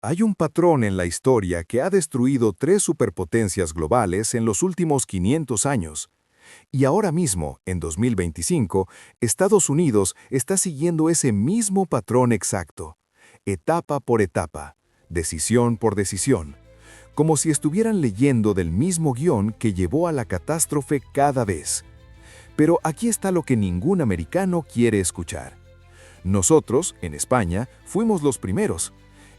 Hay un patrón en la historia que ha destruido tres superpotencias globales en los últimos 500 años. Y ahora mismo, en 2025, Estados Unidos está siguiendo ese mismo patrón exacto, etapa por etapa, decisión por decisión, como si estuvieran leyendo del mismo guión que llevó a la catástrofe cada vez. Pero aquí está lo que ningún americano quiere escuchar. Nosotros, en España, fuimos los primeros.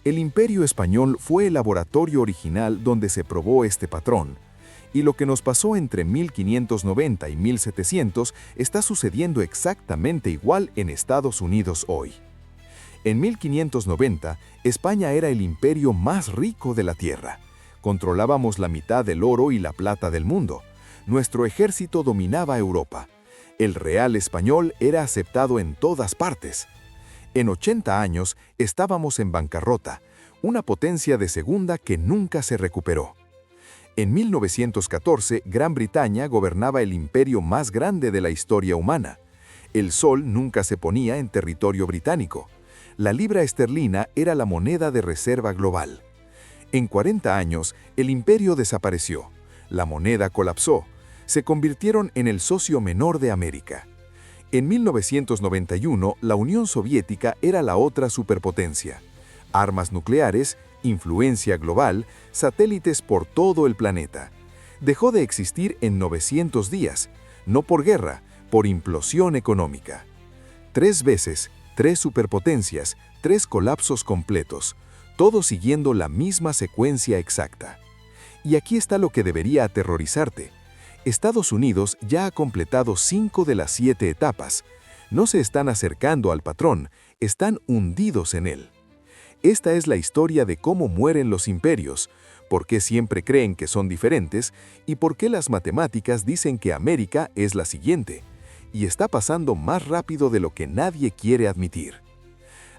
El Imperio Español fue el laboratorio original donde se probó este patrón. Y lo que nos pasó entre 1590 y 1700 está sucediendo exactamente igual en Estados Unidos hoy. En 1590, España era el imperio más rico de la tierra. Controlábamos la mitad del oro y la plata del mundo. Nuestro ejército dominaba Europa. El real español era aceptado en todas partes. En 80 años estábamos en bancarrota, una potencia de segunda que nunca se recuperó. En 1914, Gran Bretaña gobernaba el imperio más grande de la historia humana. El sol nunca se ponía en territorio británico. La libra esterlina era la moneda de reserva global. En 40 años, el imperio desapareció. La moneda colapsó. Se convirtieron en el socio menor de América. En 1991, la Unión Soviética era la otra superpotencia. Armas nucleares, influencia global, satélites por todo el planeta. Dejó de existir en 900 días, no por guerra, por implosión económica. 3 veces, 3 superpotencias, 3 colapsos completos, todo siguiendo la misma secuencia exacta. Y aquí está lo que debería aterrorizarte. Estados Unidos ya ha completado 5 de las 7 etapas. No se están acercando al patrón, están hundidos en él. Esta es la historia de cómo mueren los imperios, por qué siempre creen que son diferentes y por qué las matemáticas dicen que América es la siguiente, y está pasando más rápido de lo que nadie quiere admitir.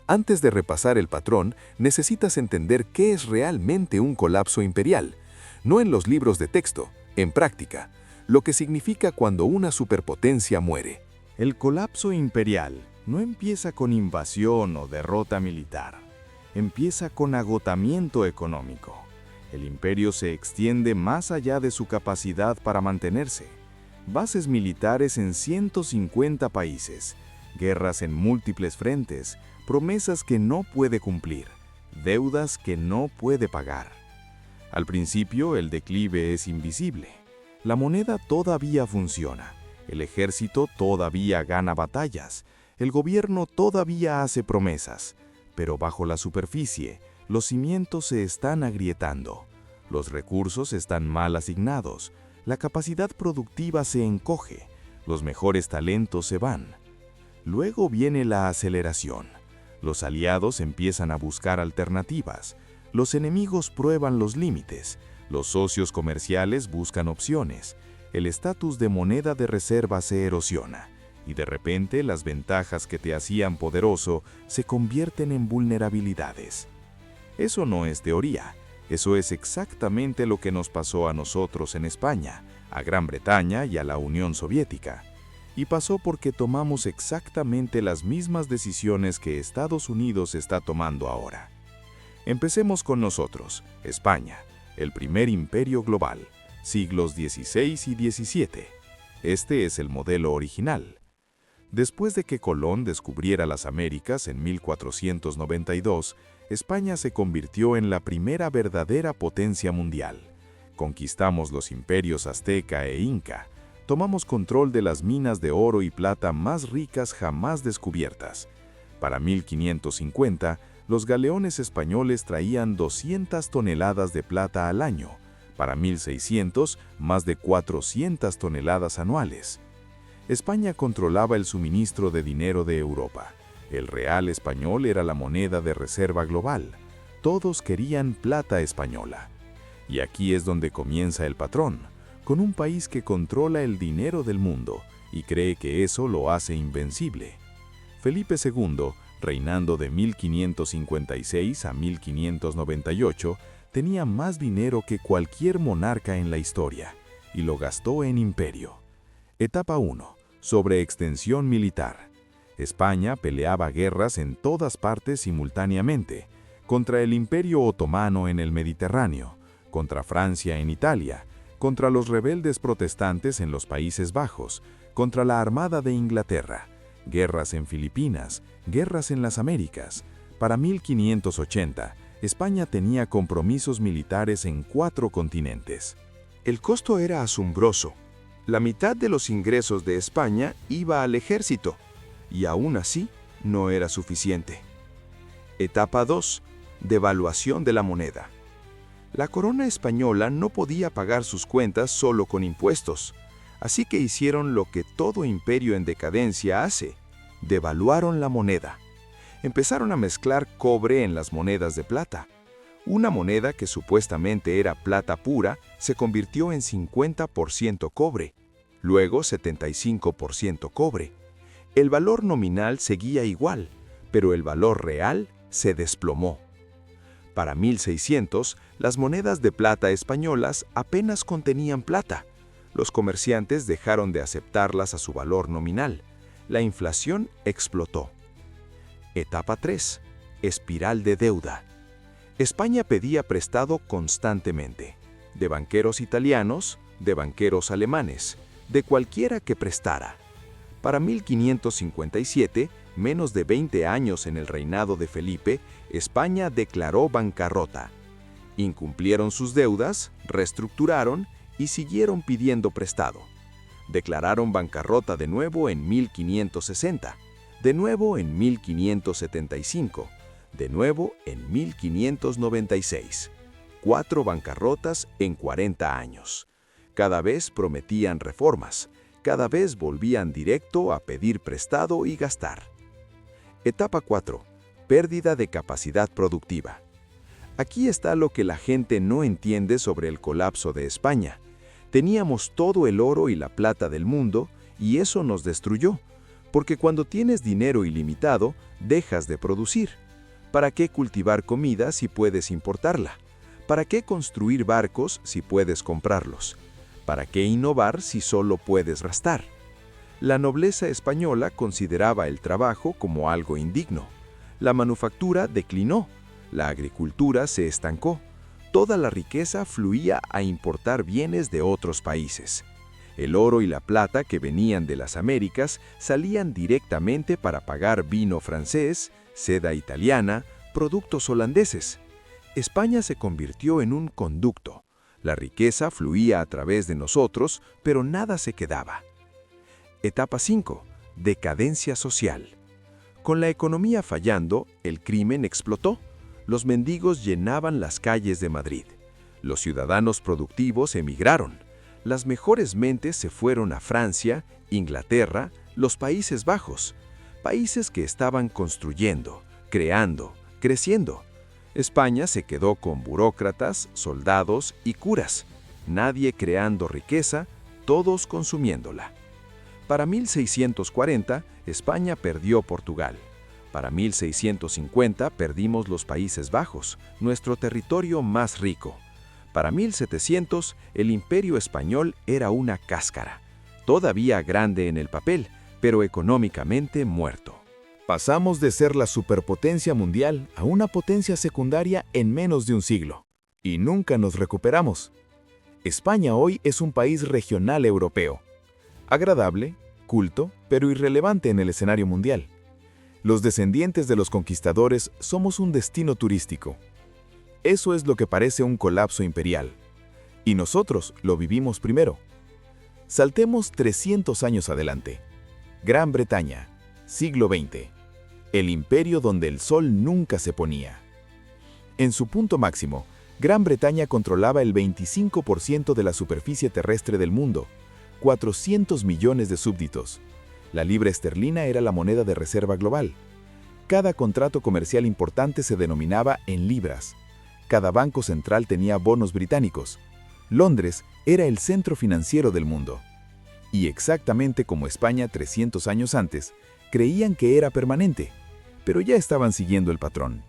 Antes de repasar el patrón, necesitas entender qué es realmente un colapso imperial, no en los libros de texto, en práctica, lo que significa cuando una superpotencia muere. El colapso imperial no empieza con invasión o derrota militar. Empieza con agotamiento económico. El imperio se extiende más allá de su capacidad para mantenerse. Bases militares en 150 países, guerras en múltiples frentes, promesas que no puede cumplir, deudas que no puede pagar. Al principio, el declive es invisible. La moneda todavía funciona, el ejército todavía gana batallas, el gobierno todavía hace promesas, pero bajo la superficie, los cimientos se están agrietando, los recursos están mal asignados, la capacidad productiva se encoge, los mejores talentos se van. Luego viene la aceleración. Los aliados empiezan a buscar alternativas, los enemigos prueban los límites, los socios comerciales buscan opciones, el estatus de moneda de reserva se erosiona, y de repente las ventajas que te hacían poderoso se convierten en vulnerabilidades. Eso no es teoría, eso es exactamente lo que nos pasó a nosotros en España, a Gran Bretaña y a la Unión Soviética. Y pasó porque tomamos exactamente las mismas decisiones que Estados Unidos está tomando ahora. Empecemos con nosotros, España, el primer imperio global, siglos XVI y XVII. Este es el modelo original. Después de que Colón descubriera las Américas en 1492, España se convirtió en la primera verdadera potencia mundial. Conquistamos los imperios azteca e inca, tomamos control de las minas de oro y plata más ricas jamás descubiertas. Para 1550, los galeones españoles traían 200 toneladas de plata al año. Para 1600, más de 400 toneladas anuales. España controlaba el suministro de dinero de Europa. El real español era la moneda de reserva global. Todos querían plata española. Y aquí es donde comienza el patrón, con un país que controla el dinero del mundo y cree que eso lo hace invencible. Felipe II, reinando de 1556 a 1598, tenía más dinero que cualquier monarca en la historia, y lo gastó en imperio. Etapa 1. Sobreextensión militar. España peleaba guerras en todas partes simultáneamente. contra el Imperio Otomano en el Mediterráneo, contra Francia en Italia, contra los rebeldes protestantes en los Países Bajos, contra la Armada de Inglaterra, guerras en Filipinas, guerras en las Américas. Para 1580, España tenía compromisos militares en 4 continentes. El costo era asombroso. La mitad de los ingresos de España iba al ejército, y aún así no era suficiente. Etapa 2. Devaluación de la moneda. La corona española no podía pagar sus cuentas solo con impuestos, así que hicieron lo que todo imperio en decadencia hace: devaluaron la moneda. Empezaron a mezclar cobre en las monedas de plata. Una moneda que supuestamente era plata pura se convirtió en 50% cobre, luego 75% cobre. El valor nominal seguía igual, pero el valor real se desplomó. Para 1600, las monedas de plata españolas apenas contenían plata. Los comerciantes dejaron de aceptarlas a su valor nominal. La inflación explotó. Etapa 3. Espiral de deuda. España pedía prestado constantemente, de banqueros italianos, de banqueros alemanes, de cualquiera que prestara. Para 1557, menos de 20 años en el reinado de Felipe, España declaró bancarrota. Incumplieron sus deudas, reestructuraron y siguieron pidiendo prestado. Declararon bancarrota de nuevo en 1560, de nuevo en 1575, de nuevo en 1596. 4 bancarrotas en 40 años. Cada vez prometían reformas, cada vez volvían directo a pedir prestado y gastar. Etapa 4. Pérdida de capacidad productiva. Aquí está lo que la gente no entiende sobre el colapso de España. Teníamos todo el oro y la plata del mundo y eso nos destruyó, porque cuando tienes dinero ilimitado, dejas de producir. ¿Para qué cultivar comida si puedes importarla? ¿Para qué construir barcos si puedes comprarlos? ¿Para qué innovar si solo puedes gastar? La nobleza española consideraba el trabajo como algo indigno. La manufactura declinó, la agricultura se estancó. Toda la riqueza fluía a importar bienes de otros países. El oro y la plata que venían de las Américas salían directamente para pagar vino francés, seda italiana, productos holandeses. España se convirtió en un conducto. La riqueza fluía a través de nosotros, pero nada se quedaba. Etapa 5. Decadencia social. Con la economía fallando, el crimen explotó. Los mendigos llenaban las calles de Madrid. Los ciudadanos productivos emigraron. Las mejores mentes se fueron a Francia, Inglaterra, los Países Bajos, países que estaban construyendo, creando, creciendo. España se quedó con burócratas, soldados y curas, nadie creando riqueza, todos consumiéndola. Para 1640, España perdió Portugal. Para 1650 perdimos los Países Bajos, nuestro territorio más rico. Para 1700, el Imperio Español era una cáscara, todavía grande en el papel, pero económicamente muerto. Pasamos de ser la superpotencia mundial a una potencia secundaria en menos de un siglo, y nunca nos recuperamos. España hoy es un país regional europeo, agradable, culto, pero irrelevante en el escenario mundial. Los descendientes de los conquistadores somos un destino turístico. Eso es lo que parece un colapso imperial. Y nosotros lo vivimos primero. Saltemos 300 años adelante. Gran Bretaña, siglo XX. El imperio donde el sol nunca se ponía. En su punto máximo, Gran Bretaña controlaba el 25% de la superficie terrestre del mundo, 400 millones de súbditos. La libra esterlina era la moneda de reserva global. Cada contrato comercial importante se denominaba en libras. Cada banco central tenía bonos británicos. Londres era el centro financiero del mundo. Y exactamente como España 300 años antes, creían que era permanente, pero ya estaban siguiendo el patrón.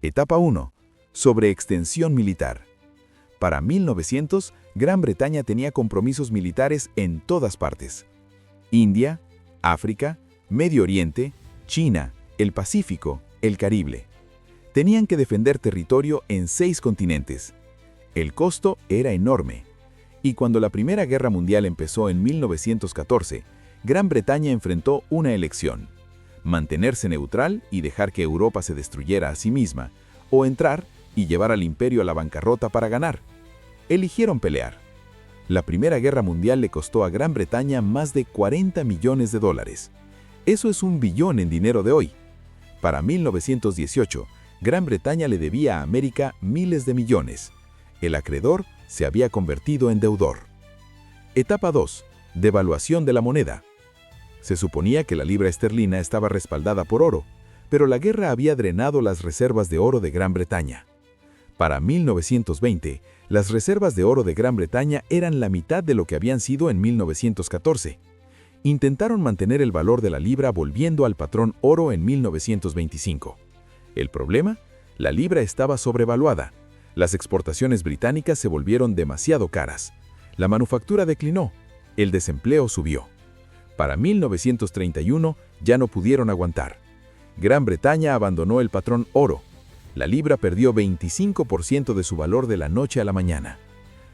Etapa 1. Sobreextensión militar. Para 1900, Gran Bretaña tenía compromisos militares en todas partes. India, África, Medio Oriente, China, el Pacífico, el Caribe. Tenían que defender territorio en 6 continentes. El costo era enorme. Y cuando la Primera Guerra Mundial empezó en 1914, Gran Bretaña enfrentó una elección: mantenerse neutral y dejar que Europa se destruyera a sí misma, o entrar y llevar al imperio a la bancarrota para ganar. Eligieron pelear. La Primera Guerra Mundial le costó a Gran Bretaña más de 40 millones de dólares. Eso es $1 billón en dinero de hoy. Para 1918, Gran Bretaña le debía a América miles de millones. El acreedor se había convertido en deudor. Etapa 2. Devaluación de la moneda. Se suponía que la libra esterlina estaba respaldada por oro, pero la guerra había drenado las reservas de oro de Gran Bretaña. Para 1920, las reservas de oro de Gran Bretaña eran la mitad de lo que habían sido en 1914. Intentaron mantener el valor de la libra volviendo al patrón oro en 1925. El problema: la libra estaba sobrevaluada. Las exportaciones británicas se volvieron demasiado caras. La manufactura declinó. El desempleo subió. Para 1931 ya no pudieron aguantar. Gran Bretaña abandonó el patrón oro. La libra perdió 25% de su valor de la noche a la mañana.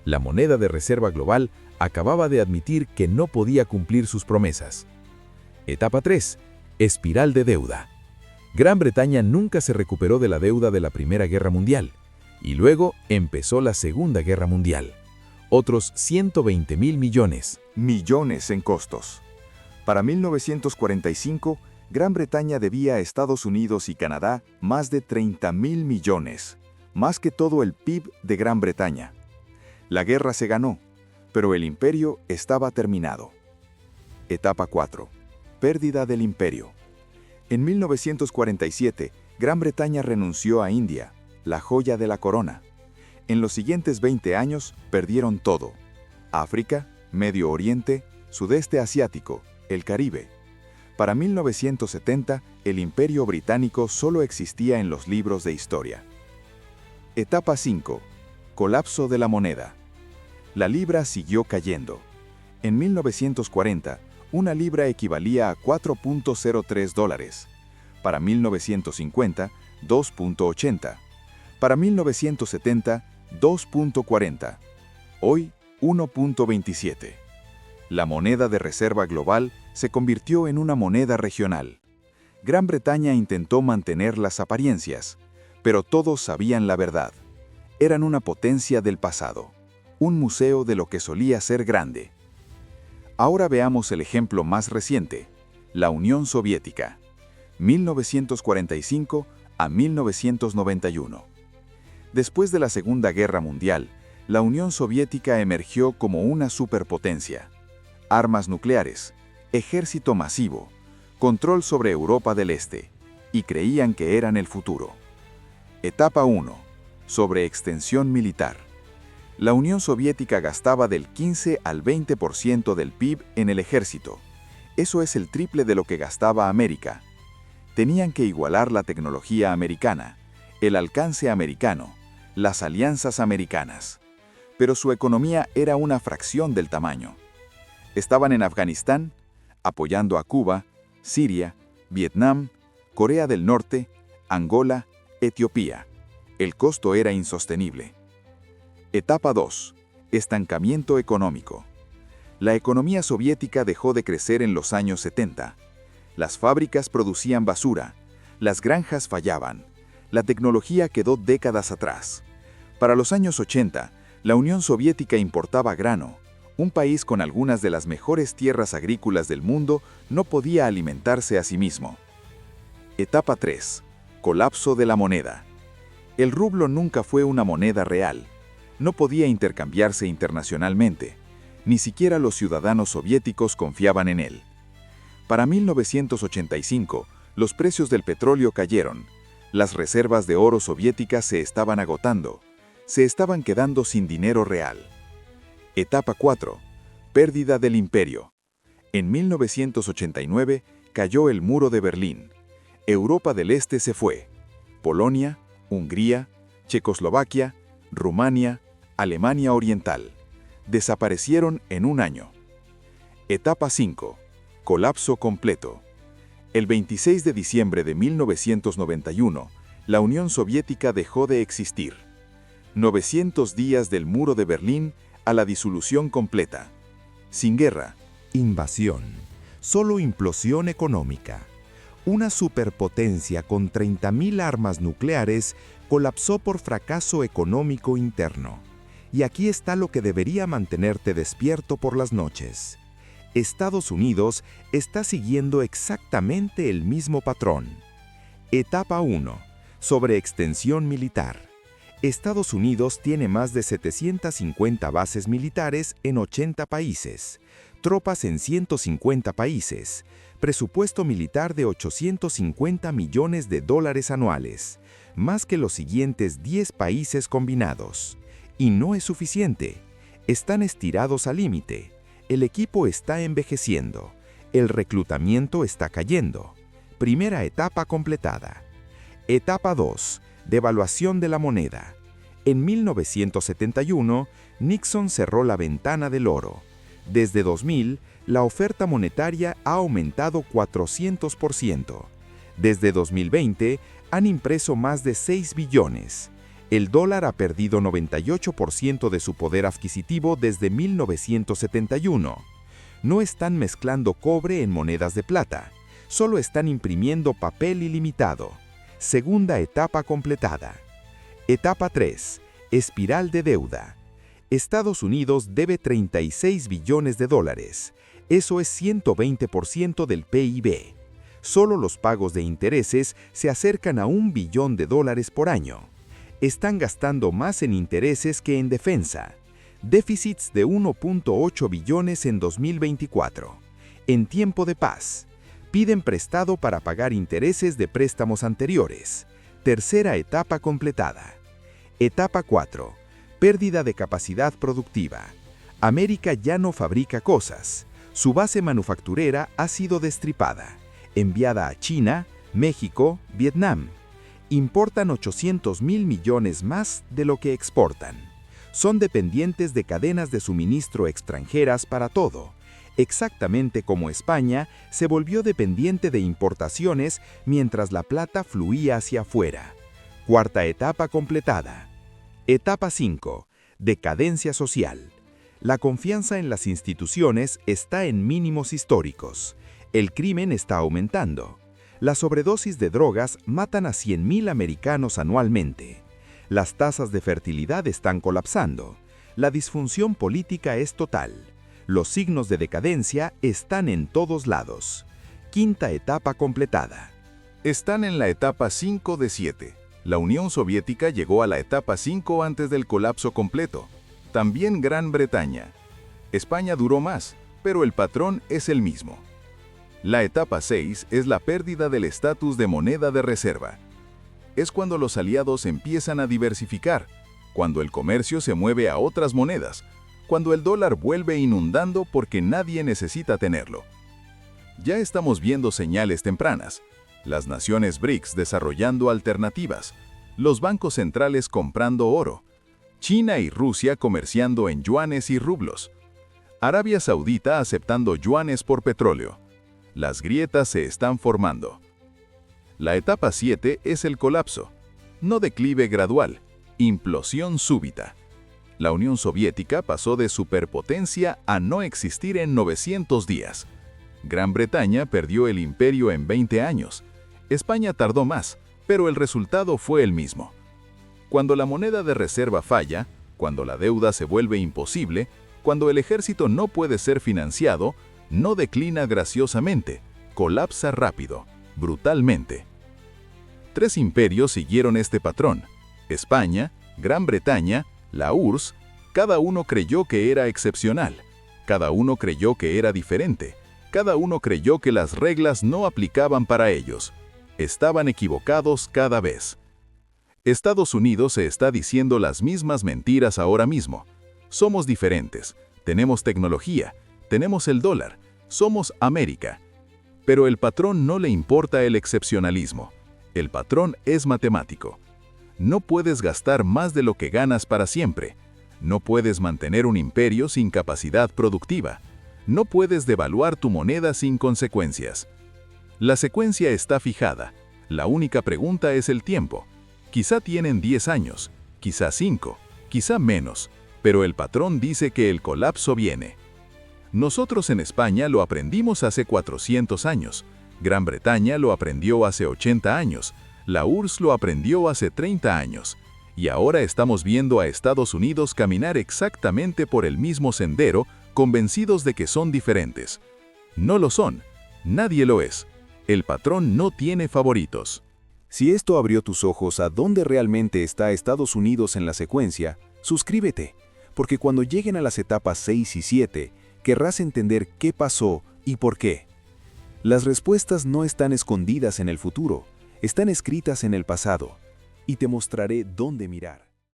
La moneda de reserva global acababa de admitir que no podía cumplir sus promesas. Etapa 3. Espiral de deuda. Gran Bretaña nunca se recuperó de la deuda de la Primera Guerra Mundial, y luego empezó la Segunda Guerra Mundial. Otros 120.000 millones. Millones en costos. Para 1945, Gran Bretaña debía a Estados Unidos y Canadá más de 30.000 millones, más que todo el PIB de Gran Bretaña. La guerra se ganó, pero el imperio estaba terminado. Etapa 4. Pérdida del imperio. En 1947, Gran Bretaña renunció a India, la joya de la corona. En los siguientes 20 años perdieron todo: África, Medio Oriente, Sudeste Asiático, el Caribe. Para 1970, el Imperio Británico solo existía en los libros de historia. Etapa 5. Colapso de la moneda. La libra siguió cayendo. En 1940, una libra equivalía a $4.03. Para 1950, 2.80. Para 1970, 2.40. Hoy, 1.27. La moneda de reserva global se convirtió en una moneda regional. Gran Bretaña intentó mantener las apariencias, pero todos sabían la verdad. Eran una potencia del pasado, un museo de lo que solía ser grande. Ahora veamos el ejemplo más reciente: la Unión Soviética, 1945 a 1991. Después de la Segunda Guerra Mundial, la Unión Soviética emergió como una superpotencia. Armas nucleares, ejército masivo, control sobre Europa del Este, y creían que eran el futuro. Etapa 1. Sobreextensión militar. La Unión Soviética gastaba del 15 al 20% del PIB en el ejército. Eso es el triple de lo que gastaba América. Tenían que igualar la tecnología americana, el alcance americano, las alianzas americanas. Pero su economía era una fracción del tamaño. Estaban en Afganistán, apoyando a Cuba, Siria, Vietnam, Corea del Norte, Angola, Etiopía. El costo era insostenible. Etapa 2. Estancamiento económico. La economía soviética dejó de crecer en los años 70. Las fábricas producían basura, las granjas fallaban, la tecnología quedó décadas atrás. Para los años 80, la Unión Soviética importaba grano. Un país con algunas de las mejores tierras agrícolas del mundo no podía alimentarse a sí mismo. Etapa 3. Colapso de la moneda. El rublo nunca fue una moneda real. No podía intercambiarse internacionalmente. Ni siquiera los ciudadanos soviéticos confiaban en él. Para 1985, los precios del petróleo cayeron. Las reservas de oro soviéticas se estaban agotando. Se estaban quedando sin dinero real. Etapa 4. Pérdida del imperio. En 1989 cayó el muro de Berlín. Europa del Este se fue. Polonia, Hungría, Checoslovaquia, Rumania, Alemania Oriental. Desaparecieron en un año. Etapa 5. Colapso completo. El 26 de diciembre de 1991, la Unión Soviética dejó de existir. 900 días del muro de Berlín a la disolución completa. Sin guerra. Invasión. Solo implosión económica. Una superpotencia con 30.000 armas nucleares colapsó por fracaso económico interno. Y aquí está lo que debería mantenerte despierto por las noches. Estados Unidos está siguiendo exactamente el mismo patrón. Etapa 1. Sobreextensión militar. Estados Unidos tiene más de 750 bases militares en 80 países, tropas en 150 países, presupuesto militar de $850 millones anuales, más que los siguientes 10 países combinados. Y no es suficiente. Están estirados al límite. El equipo está envejeciendo. El reclutamiento está cayendo. Primera etapa completada. Etapa 2. Devaluación de la moneda. En 1971, Nixon cerró la ventana del oro. Desde 2000, la oferta monetaria ha aumentado 400%. Desde 2020, han impreso más de 6 billones. El dólar ha perdido 98% de su poder adquisitivo desde 1971. No están mezclando cobre en monedas de plata. Solo están imprimiendo papel ilimitado. Segunda etapa completada. Etapa 3. Espiral de deuda. Estados Unidos debe 36 billones de dólares. Eso es 120% del PIB. Solo los pagos de intereses se acercan a $1 billón por año. Están gastando más en intereses que en defensa. Déficits de 1.8 billones en 2024. En tiempo de paz. Piden prestado para pagar intereses de préstamos anteriores. Tercera etapa completada. Etapa 4. Pérdida de capacidad productiva. América ya no fabrica cosas. Su base manufacturera ha sido destripada, enviada a China, México, Vietnam. Importan 800.000 millones más de lo que exportan. Son dependientes de cadenas de suministro extranjeras para todo, exactamente como España se volvió dependiente de importaciones mientras la plata fluía hacia afuera. Cuarta etapa completada. Etapa 5. Decadencia social. La confianza en las instituciones está en mínimos históricos. El crimen está aumentando. La sobredosis de drogas matan a 100.000 americanos anualmente. Las tasas de fertilidad están colapsando. La disfunción política es total. Los signos de decadencia están en todos lados. Quinta etapa completada. Están en la etapa 5 de 7. La Unión Soviética llegó a la etapa 5 antes del colapso completo. También Gran Bretaña. España duró más, pero el patrón es el mismo. La etapa 6 es la pérdida del estatus de moneda de reserva. Es cuando los aliados empiezan a diversificar, cuando el comercio se mueve a otras monedas, cuando el dólar vuelve inundando porque nadie necesita tenerlo. Ya estamos viendo señales tempranas. Las naciones BRICS desarrollando alternativas, los bancos centrales comprando oro, China y Rusia comerciando en yuanes y rublos, Arabia Saudita aceptando yuanes por petróleo. Las grietas se están formando. La etapa 7 es el colapso, no declive gradual, implosión súbita. La Unión Soviética pasó de superpotencia a no existir en 900 días. Gran Bretaña perdió el imperio en 20 años. España tardó más, pero el resultado fue el mismo. Cuando la moneda de reserva falla, cuando la deuda se vuelve imposible, cuando el ejército no puede ser financiado, no declina graciosamente, colapsa rápido, brutalmente. 3 imperios siguieron este patrón: España, Gran Bretaña, la URSS. Cada uno creyó que era excepcional, cada uno creyó que era diferente, cada uno creyó que las reglas no aplicaban para ellos. Estaban equivocados cada vez. Estados Unidos se está diciendo las mismas mentiras ahora mismo. Somos diferentes, tenemos tecnología, tenemos el dólar, somos América. Pero el patrón no le importa el excepcionalismo. El patrón es matemático. No puedes gastar más de lo que ganas para siempre. No puedes mantener un imperio sin capacidad productiva. No puedes devaluar tu moneda sin consecuencias. La secuencia está fijada. La única pregunta es el tiempo. Quizá tienen 10 años, quizá 5, quizá menos, pero el patrón dice que el colapso viene. Nosotros en España lo aprendimos hace 400 años, Gran Bretaña lo aprendió hace 80 años, la URSS lo aprendió hace 30 años, y ahora estamos viendo a Estados Unidos caminar exactamente por el mismo sendero, convencidos de que son diferentes. No lo son, nadie lo es. El patrón no tiene favoritos. Si esto abrió tus ojos a dónde realmente está Estados Unidos en la secuencia, suscríbete, porque cuando lleguen a las etapas 6 y 7, querrás entender qué pasó y por qué. Las respuestas no están escondidas en el futuro, están escritas en el pasado, y te mostraré dónde mirar.